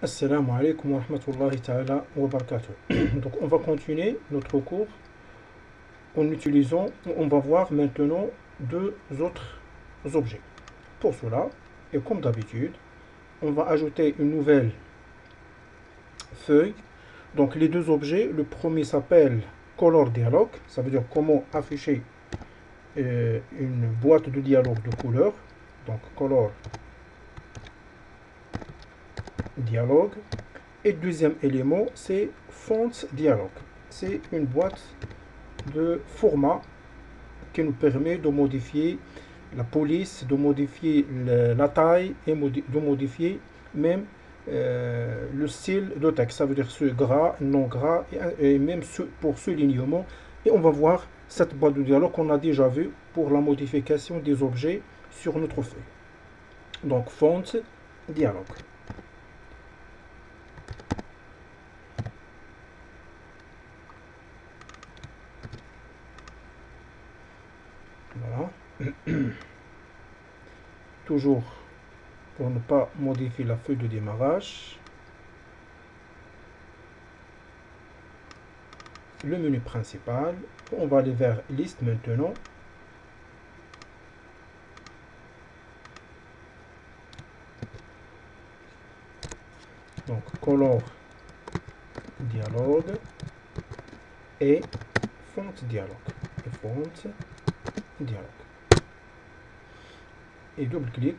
Assalamu alaikum wa rahmatullahi ta'ala wa barakatuh. Donc on va continuer notre cours en utilisant, on va voir maintenant deux autres objets. Pour cela, et comme d'habitude, on va ajouter une nouvelle feuille. Donc les deux objets, le premier s'appelle Color Dialog, ça veut dire comment afficher une boîte de dialogue de couleurs. Donc Color Dialog. Et le deuxième élément, c'est Font Dialog. C'est une boîte de format qui nous permet de modifier la police, de modifier la taille et de modifier même le style de texte. Ça veut dire ce gras, non gras et même pour soulignement. Et on va voir cette boîte de dialogue qu'on a déjà vue pour la modification des objets sur notre feuille. Donc Font Dialog. Voilà. Toujours pour ne pas modifier la feuille de démarrage. Le menu principal. On va aller vers liste maintenant. Donc color dialogue et font dialogue. Et font dialogue. Et double-clic.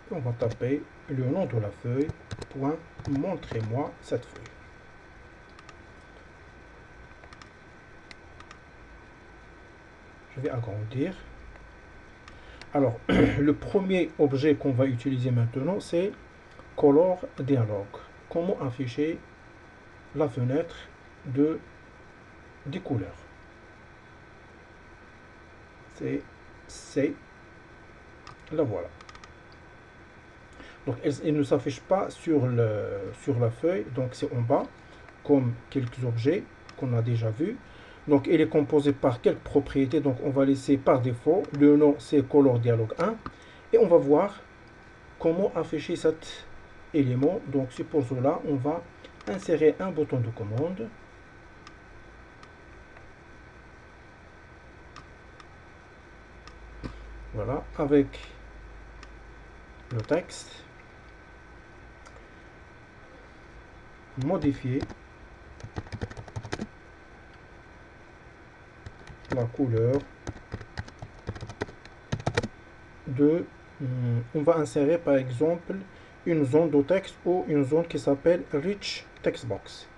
On va taper le nom de la feuille. Point, montrez-moi cette feuille. Je vais agrandir. Alors, le premier objet qu'on va utiliser maintenant, c'est Color Dialog. Comment afficher la fenêtre des couleurs. C'est la voilà. Donc, elle ne s'affiche pas sur la feuille, donc c'est en bas, comme quelques objets qu'on a déjà vus. Donc, il est composé par quelques propriétés. Donc, on va laisser par défaut. Le nom, c'est Color Dialog 1. Et on va voir comment afficher cet élément. Donc, c'est pour cela, on va insérer un bouton de commande. Voilà, avec le texte. Modifier la couleur on va insérer par exemple une zone de texte ou une zone qui s'appelle Rich Text Box.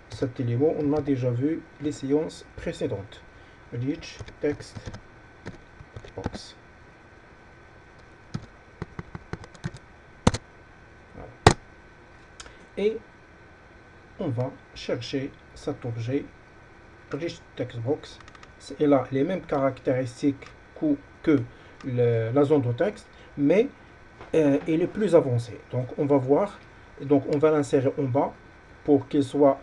Cet élément, on a déjà vu les séances précédentes. Rich Text Box. Voilà. Et on va chercher cet objet Rich Text Box. Elle a les mêmes caractéristiques que la zone de texte, mais elle est plus avancée. Donc on va voir, donc on va l'insérer en bas pour qu'il soit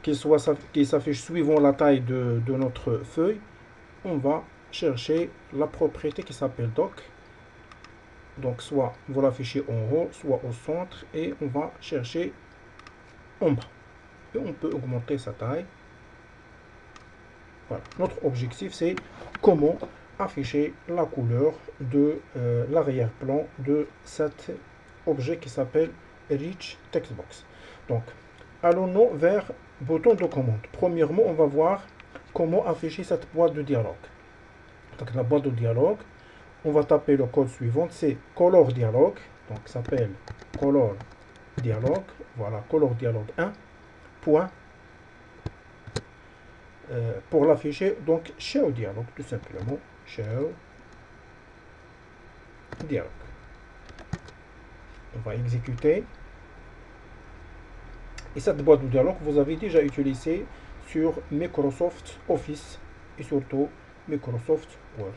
qu'il s'affiche suivant la taille de notre feuille. On va chercher la propriété qui s'appelle doc. Donc soit vous l'affichez en haut, soit au centre, et on va chercher en bas. Et on peut augmenter sa taille. Voilà. Notre objectif, c'est comment afficher la couleur de l'arrière-plan de cet objet qui s'appelle Rich Text Box. Donc, allons-nous vers bouton de commande. Premièrement, on va voir comment afficher cette boîte de dialogue. Donc, la boîte de dialogue, on va taper le code suivant, c'est Color Dialog. Donc, ça s'appelle Color Dialog. Voilà, Color Dialog 1. Point. Pour l'afficher, donc Show Dialog, tout simplement. Show Dialog. On va exécuter. Et cette boîte de dialogue, vous avez déjà utilisé sur Microsoft Office et surtout Microsoft Word.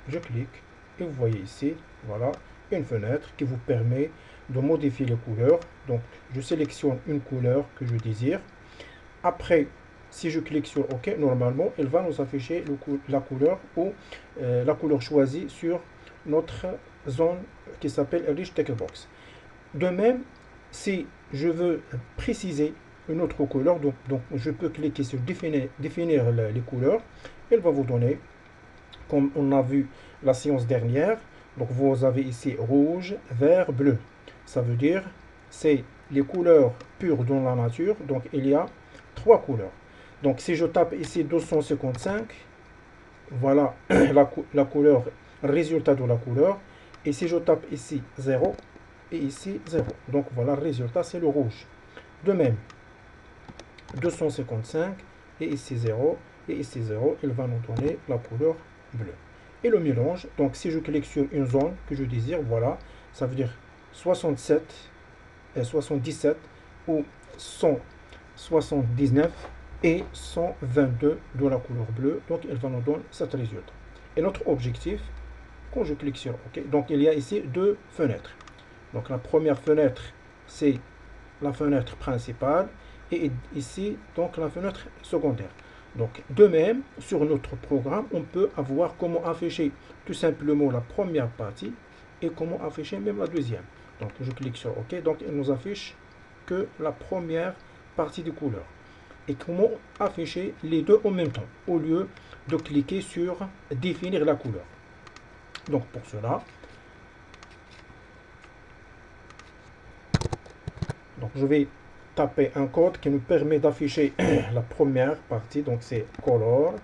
Je clique et vous voyez ici, voilà, une fenêtre qui vous permet de modifier les couleurs. Donc, je sélectionne une couleur que je désire. Après, si je clique sur OK, normalement, elle va nous afficher la couleur ou la couleur choisie sur notre zone qui s'appelle Rich Textbox. De même, si je veux préciser une autre couleur, donc je peux cliquer sur définir les couleurs. Elle va vous donner, comme on a vu la séance dernière, donc vous avez ici rouge, vert, bleu. Ça veut dire c'est les couleurs pures dans la nature. Donc il y a trois couleurs. Donc si je tape ici 255, voilà la couleur, résultat de la couleur. Et si je tape ici 0 et ici 0, donc voilà le résultat, c'est le rouge. De même, 255 et ici 0 et ici 0, il va nous donner la couleur bleue. Et le mélange, donc si je clique sur une zone que je désire, voilà, ça veut dire 67 et 77 ou 179 et 122 de la couleur bleue, donc il va nous donner cet résultat. Et notre objectif, quand je clique sur OK, donc il y a ici deux fenêtres. Donc la première fenêtre, c'est la fenêtre principale et ici, donc la fenêtre secondaire. Donc de même, sur notre programme, on peut avoir comment afficher tout simplement la première partie et comment afficher même la deuxième. Donc je clique sur OK, donc il nous affiche que la première partie des couleurs. Et comment afficher les deux en même temps, au lieu de cliquer sur définir la couleur. Donc pour cela, donc je vais taper un code qui nous permet d'afficher la première partie. Donc c'est color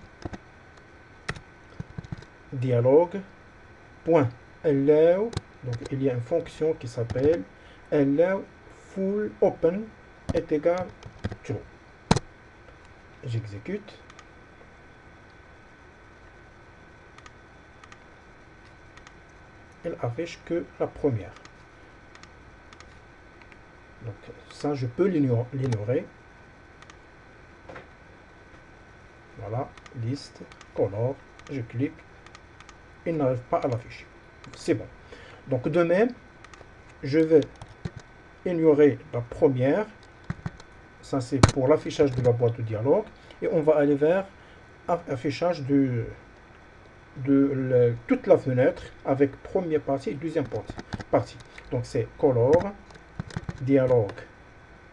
dialogue point allow. Donc il y a une fonction qui s'appelle allow full open est égal true. J'exécute. Elle affiche que la première. Donc ça, je peux l'ignorer. Voilà, liste, color, je clique. Il n'arrive pas à l'afficher. C'est bon. Donc de même, je vais ignorer la première. Ça, c'est pour l'affichage de la boîte de dialogue. Et on va aller vers affichage de toute la fenêtre avec première partie et deuxième partie. Donc c'est color dialogue.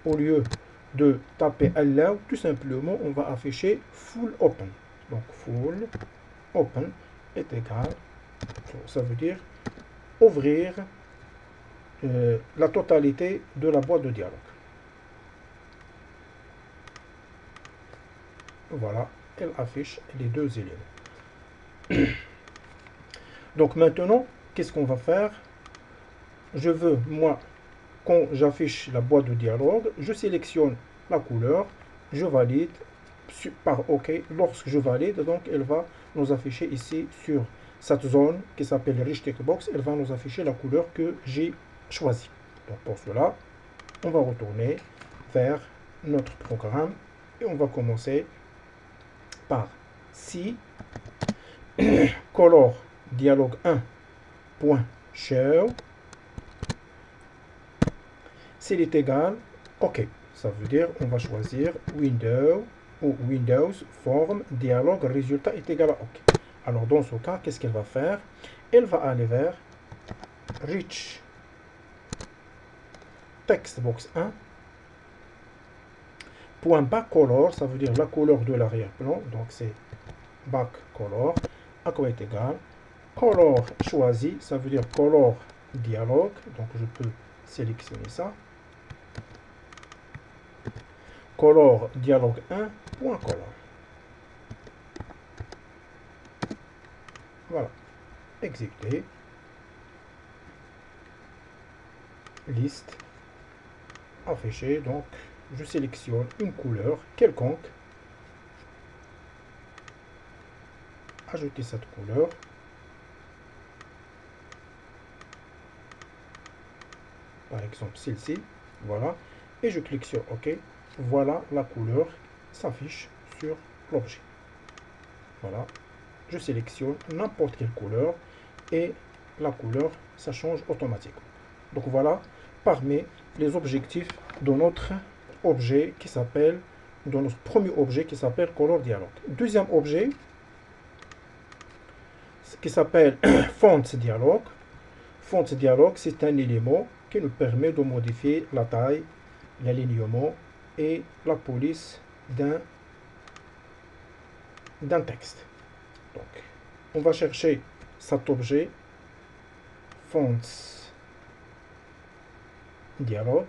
Au lieu de taper allow, tout simplement, on va afficher full open. Donc full open est égal, ça veut dire ouvrir la totalité de la boîte de dialogue. Voilà, elle affiche les deux éléments. Donc maintenant, qu'est-ce qu'on va faire? Je veux, moi, quand j'affiche la boîte de dialogue, je sélectionne la couleur, je valide par OK. Lorsque je valide, donc elle va nous afficher ici sur cette zone qui s'appelle Rich Textbox, elle va nous afficher la couleur que j'ai choisie. Donc pour cela, on va retourner vers notre programme et on va commencer par si color dialogue 1.show s'il est égal, OK. Ça veut dire on va choisir Windows ou Windows forme dialogue résultat est égal à OK. Alors dans ce cas, qu'est-ce qu'elle va faire? Elle va aller vers Rich Textbox 1 point backcolor, ça veut dire la couleur de l'arrière-plan, donc c'est backcolor, à quoi est égal color choisi, ça veut dire color dialogue, donc je peux sélectionner ça. Color dialogue 1 point color. Voilà, exécuter, liste, afficher, donc je sélectionne une couleur quelconque, ajouter cette couleur, par exemple celle-ci, voilà, et je clique sur OK. Voilà, la couleur s'affiche sur l'objet. Voilà, je sélectionne n'importe quelle couleur et la couleur, ça change automatiquement. Donc voilà, parmi les objectifs de notre objet qui s'appelle, de notre premier objet qui s'appelle Color Dialogue. Deuxième objet, qui s'appelle Fonts Dialog. Fonts Dialog, c'est un élément qui nous permet de modifier la taille, l'alignement et la police d'un texte. Donc, on va chercher cet objet Fonts Dialog.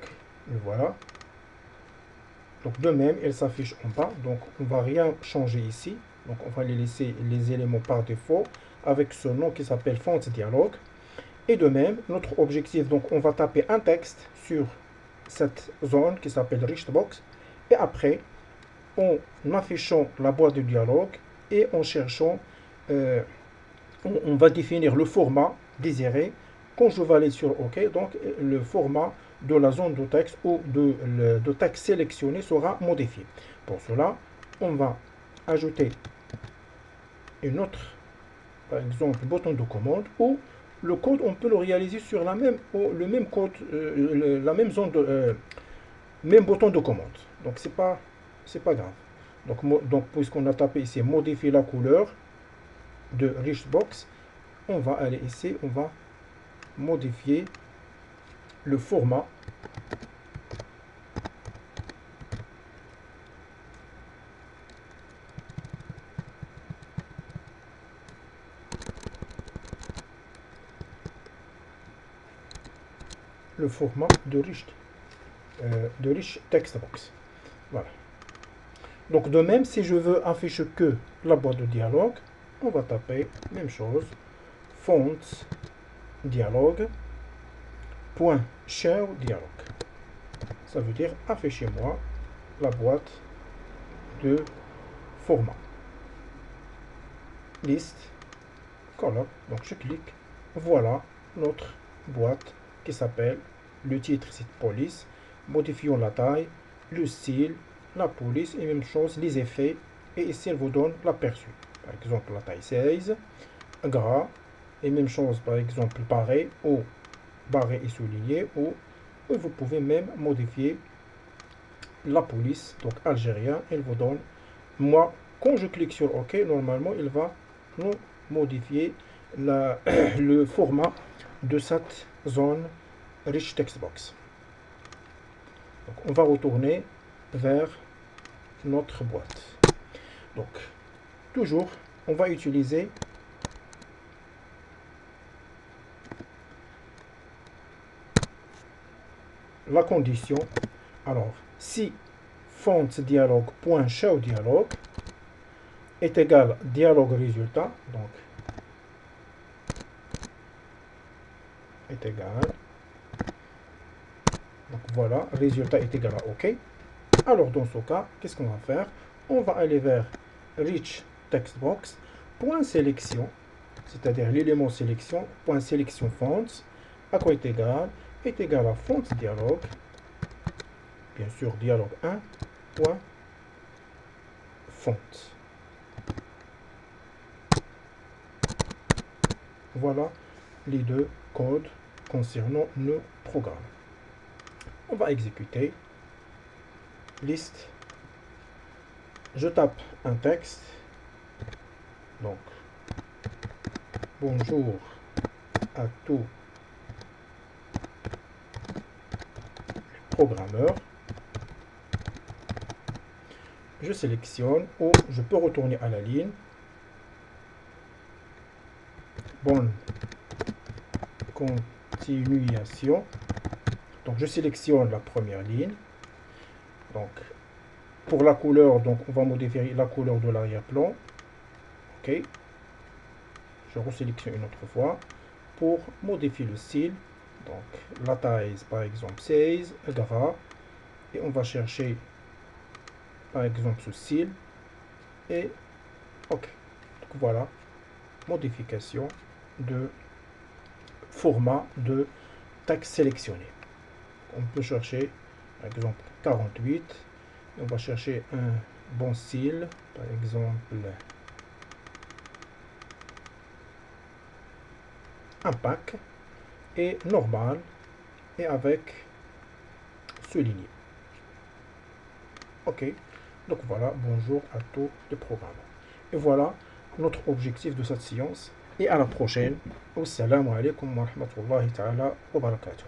Le voilà. Donc, de même, elle s'affiche en bas. Donc, on ne va rien changer ici. Donc, on va les laisser les éléments par défaut avec ce nom qui s'appelle Fonts Dialog. Et de même, notre objectif, donc on va taper un texte sur cette zone qui s'appelle Richbox. Et après, en affichant la boîte de dialogue et en cherchant, on va définir le format désiré. Quand je valide sur OK, donc le format de la zone de texte ou de texte sélectionné sera modifié. Pour cela, on va ajouter une autre, par exemple, bouton de commande ou le code, on peut le réaliser sur le même code, la même zone même bouton de commande. Donc c'est pas grave. Donc puisqu'on a tapé ici modifier la couleur de Richbox, on va aller ici, on va modifier le format. Le format de Rich Textbox. Voilà. Donc de même, si je veux afficher que la boîte de dialogue, on va taper même chose, Fonts Dialogue, point Show Dialogue. Ça veut dire affichez-moi la boîte de format. Liste, color. Donc je clique. Voilà notre boîte qui s'appelle, le titre c'est police. Modifions la taille, le style, la police et même chose, les effets. Et ici elle vous donne l'aperçu. Par exemple la taille 16, gras. Et même chose par exemple barré ou barré et souligné. Ou vous pouvez même modifier la police, donc algérien. Elle vous donne, moi quand je clique sur OK, normalement il va nous modifier le format de cette zone Rich Textbox. Donc, on va retourner vers notre boîte. Donc, toujours, on va utiliser la condition. Alors, si font dialogue.show dialogue est égal dialogue résultat, donc est égal, donc voilà, résultat est égal à OK. Alors dans ce cas, qu'est-ce qu'on va faire? On va aller vers Rich Textbox, point sélection, c'est-à-dire l'élément sélection, point sélection fonts, à quoi est égal à font dialogue, bien sûr dialogue 1, point font. Voilà les deux codes concernant nos programmes. On va exécuter. Liste. Je tape un texte. Donc, bonjour à tous les programmeurs. Je sélectionne ou je peux retourner à la ligne. Bonne continuation. Donc je sélectionne la première ligne. Donc pour la couleur, donc on va modifier la couleur de l'arrière-plan. OK. Je resélectionne une autre fois pour modifier le style. Donc la taille par exemple 16, gras. Et on va chercher par exemple ce style. Et OK. Donc voilà, modification de format de texte sélectionné. On peut chercher par exemple 48. On va chercher un bon style, par exemple un pack et normal et avec souligné. OK. Donc voilà, bonjour à tous les programmes. Et voilà notre objectif de cette séance. et à la prochaine. Wassalamu alaikum wa rahmatullahi ta'ala wa barakatuh.